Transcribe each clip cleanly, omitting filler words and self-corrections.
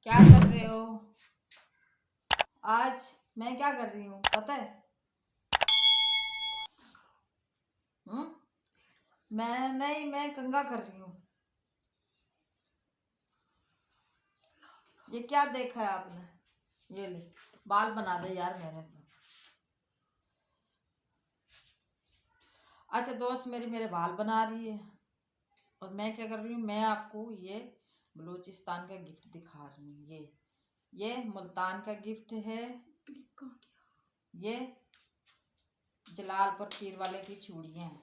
क्या कर रहे हो? आज मैं क्या कर रही हूँ पता है? मैं कंघा कर रही हूँ। ये क्या देखा है आपने? ये ले, बाल बना दे यार मैंने तो। अच्छा दोस्त मेरी मेरे बाल बना रही है और मैं क्या कर रही हूँ, मैं आपको ये बलूचिस्तान का गिफ्ट दिखा रही हूँ। ये मुल्तान का गिफ्ट है। ये जलालपुर पीर वाले की चूड़ियाँ हैं।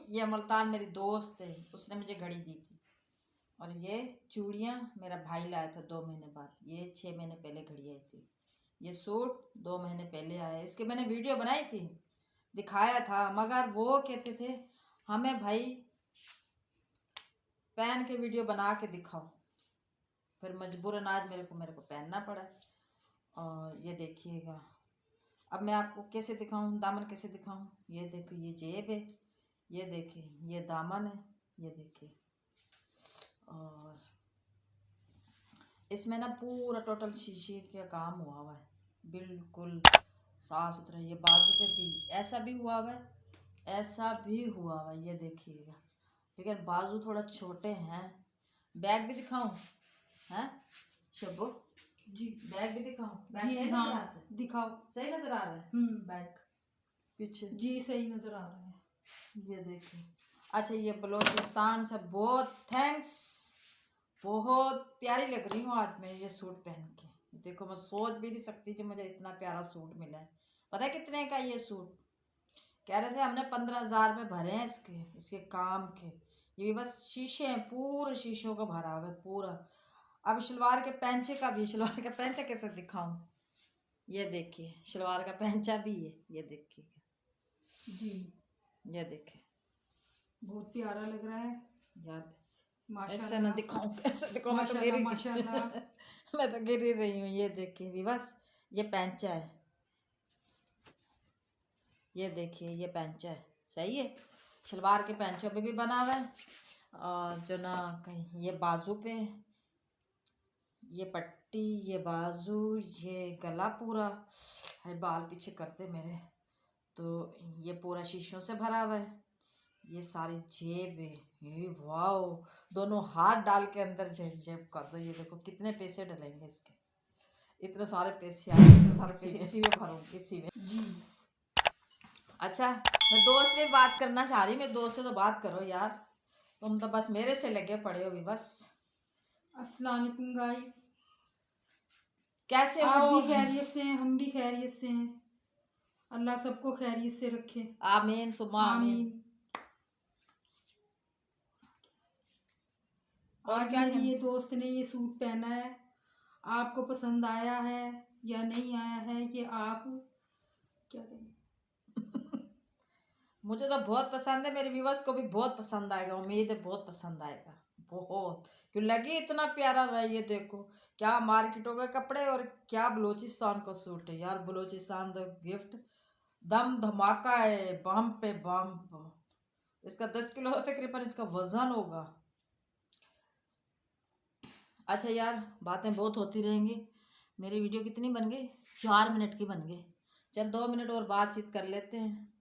ये मुल्तान मेरी दोस्त है, उसने मुझे घड़ी दी थी। और ये चूड़ियाँ मेरा भाई लाया था 2 महीने बाद। ये 6 महीने पहले घड़ी आई थी। ये सूट 2 महीने पहले आया। इसके मैंने वीडियो बनाई थी, दिखाया था, मगर वो कहते थे हमें भाई पहन के वीडियो बना के दिखाओ। फिर मजबूरन आज मेरे को पहनना पड़ा। और ये देखिएगा, अब मैं आपको कैसे दिखाऊं, दामन कैसे दिखाऊं। ये देखो, ये जेब है, ये देखिए ये दामन है, ये देखिए। और इसमें ना पूरा टोटल शीशे का काम हुआ हुआ है, बिल्कुल साफ सुथरा। ये बाजू पे भी ऐसा भी हुआ हुआ है, ऐसा भी हुआ हुआ है, ये देखिएगा। लेकिन बाजू थोड़ा छोटे हैं। बैग भी दिखाऊं? हैं शब्बो जी, बैग भी दिखाऊं? बैग जी सही हाँ, नजर आ रहा है? दिखाओ। सही नजर आ रहा है बैग पीछे? जी सही नजर आ रहा है। ये देखिए। अच्छा ये बलूचिस्तान से बहुत थैंक्स, बहुत प्यारी लग रही हूँ आज मैं ये सूट पहन के। देखो मैं सोच भी नहीं सकती कि मुझे इतना प्यारा सूट मिला है। पता है कितने का ये सूट? कह रहे थे हमने 15,000 में भरे हैं इसके काम के। ये भी बस शीशे हैं, पूरे शीशों का भरा हुआ है पूरा। अब शलवार के पैंचे का भी, शलवार का पैंचा कैसे दिखाऊं? ये देखिए शलवार का पैंचा भी है, ये देखिए जी, ये देखिए। बहुत प्यारा लग रहा है यार माशाल्लाह। ऐसे ना दिखाऊं, कैसे दिखाऊं? मैं तो गिर माशाल्लाह। मैं तो गिर ही रही हूँ। ये देखिए भी बस, ये पैंचा है, ये देखिए ये पैंचा है। सही है, शलवार के पैंचों पे भी बना हुआ है। और जो ना कहीं ये बाजू पे, ये पट्टी, ये बाजू, ये गला पूरा है। बाल पीछे करते मेरे तो ये पूरा शीशों से भरा हुआ है। ये सारी जेब है, ये वाओ, दोनों हाथ डाल के अंदर जेब जेब कर दो। ये देखो कितने पैसे डलेंगे इसके। इतने सारे पैसे आए, इतने सारे पैसे इसी में भरूंगी, इसी में। जी अच्छा मैं दोस्त में बात करना चाह रही, मेरे दोस्त से तो बात करो यार, तुम तो बस मेरे से लगे पड़े हो भी बस। अस्सलाम वालेकुम गाइस, कैसे आप हो? भी खैरियत से हैं, हम भी खैरियत से हैं। अल्लाह सबको खैरियत से रखे, आमीन सुमा आमीन। आमीन। और आज क्या मेरी ये दोस्त ने ये सूट पहना है, आपको पसंद आया है या नहीं आया है, ये आप क्या कहें। मुझे तो बहुत पसंद है, मेरे व्यूअर्स को भी बहुत पसंद आएगा, उम्मीद है बहुत पसंद आएगा। बहुत क्यों लगी इतना प्यारा रहा। ये देखो क्या मार्केटों के कपड़े और क्या बलूचिस्तान का सूट है यार। बलूचिस्तान द गिफ्ट दम धमाका है, बम पे बम। इसका 10 किलो तकरीबन इसका वजन होगा। अच्छा यार बातें बहुत होती रहेंगी। मेरी वीडियो कितनी बन गई? 4 मिनट की बन गई। चल 2 मिनट और बातचीत कर लेते हैं।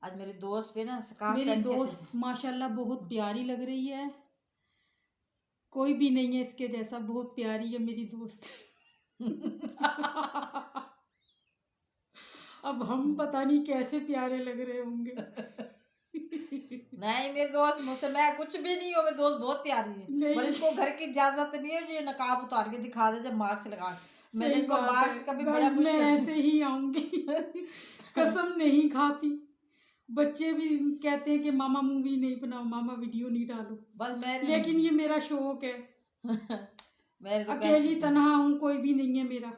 आज मेरी दोस्त पे ना स्कार्फ मेरी पहन दोस्त माशाल्लाह बहुत प्यारी लग रही है, कोई भी नहीं है इसके जैसा, बहुत प्यारी है मेरी दोस्त। अब हम पता नहीं कैसे प्यारे लग रहे होंगे। नहीं मेरी दोस्त मुझसे, मैं कुछ भी नहीं हूँ, मेरी दोस्त बहुत प्यारी है। नहीं, पर इसको घर की इजाजत नहीं है ये नकाब उतार के दिखा दे जब मास्क लगा। मैंने सही इसको बात मास्क का है भी बड़ा गाइस, मैं मुश्किल ऐसे ही आऊंगी। कसम नहीं खाती। बच्चे भी कहते हैं कि मामा मूवी नहीं बनाओ, मामा वीडियो नहीं डालो, बस मैं लेकिन ये मेरा शौक है। मेरे रिक्वेस्ट अकेली से तनहा हूँ, कोई भी नहीं है मेरा।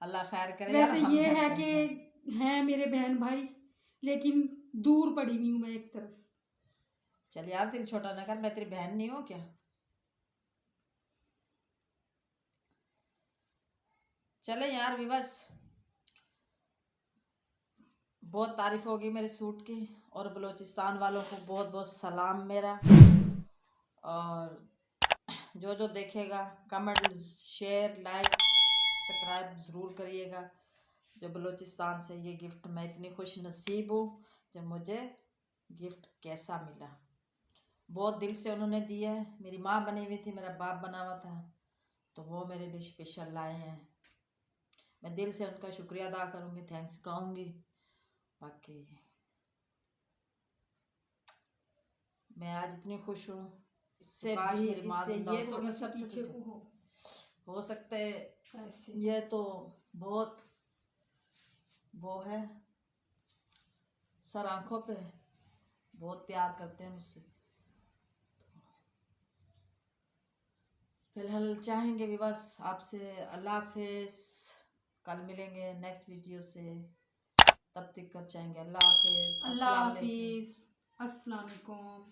अल्लाह खैर करे यार, वैसे हम ये है हैं। कि हैं मेरे बहन भाई, लेकिन दूर पड़ी हुई हूँ मैं एक तरफ। चल यार दिल छोटा ना कर, मैं तेरी बहन नहीं हूँ क्या? चले यार भी बस, बहुत तारीफ होगी मेरे सूट की। और बलूचिस्तान वालों को बहुत बहुत सलाम मेरा। और जो जो देखेगा कमेंट शेयर लाइक सब्सक्राइब ज़रूर करिएगा। जो बलूचिस्तान से ये गिफ्ट, मैं इतनी खुश नसीब हूँ जब मुझे गिफ्ट कैसा मिला। बहुत दिल से उन्होंने दिया है। मेरी माँ बनी हुई थी, मेरा बाप बना हुआ था, तो वो मेरे लिए स्पेशल लाए हैं। मैं दिल से उनका शुक्रिया अदा करूँगी, थैंक्स कहूँगी। बाकी मैं आज इतनी खुश हूँ, इससे काश भी मेरी माँ इससे जिंदा ये होती तो और मैं मैं सबसे पीछे खुश को हो सकते है। ऐसे ये तो बहुत वो है, सर आंखों पे बहुत प्यार करते हैं मुझसे। फिलहाल चाहेंगे भी बस आपसे अल्लाह हाफिज। कल मिलेंगे नेक्स्ट वीडियो से, तब तक कर चाहेंगे अल्लाह हाफिज, अल्लाह अस्सलाम वालेकुम। हाफिज, अस्सलाम वालेकुम।